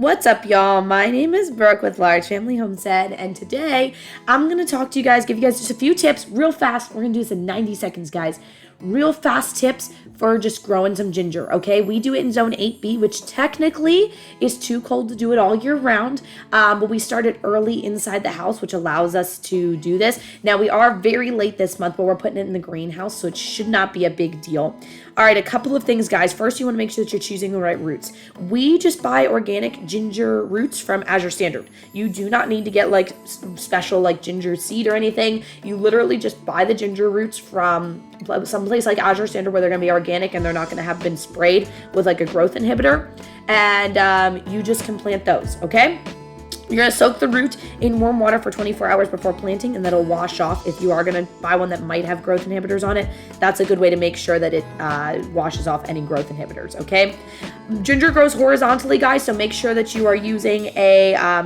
What's up, y'all? My name is Brooke with Large Family Homestead, and today I'm going to talk to you guys, give you guys just a few tips real fast. We're going to do this in 90 seconds, guys. Real fast tips for just growing some ginger, okay? We do it in zone 8B, which technically is too cold to do it all year round, but we started early inside the house, which allows us to do this. Now, we are very late this month, but we're putting it in the greenhouse, so it should not be a big deal. All right, a couple of things, guys. First, you want to make sure that you're choosing the right roots. We just buy organic ginger roots from Azure Standard. You do not need to get like special like ginger seed or anything. You literally just buy the ginger roots from someplace like Azure Standard where they're going to be organic and they're not going to have been sprayed with like a growth inhibitor. And you just can plant those, okay? You're going to soak the root in warm water for 24 hours before planting, and that'll wash off. If you are going to buy one that might have growth inhibitors on it, that's a good way to make sure that it washes off any growth inhibitors, okay? Ginger grows horizontally, guys, so make sure that you are using a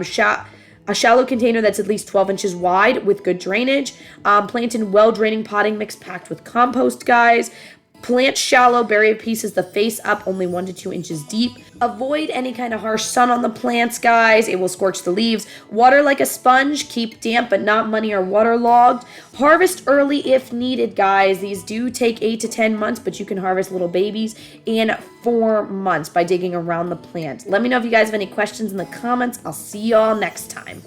shallow container that's at least 12 inches wide with good drainage. Plant in well-draining potting mix packed with compost, guys. Plant shallow, bury pieces the face up, only 1 to 2 inches deep. Avoid any kind of harsh sun on the plants, guys. It will scorch the leaves. Water like a sponge. Keep damp but not muddy or waterlogged. Harvest early if needed, guys. These do take 8 to 10 months, but you can harvest little babies in 4 months by digging around the plant. Let me know if you guys have any questions in the comments. I'll see y'all next time.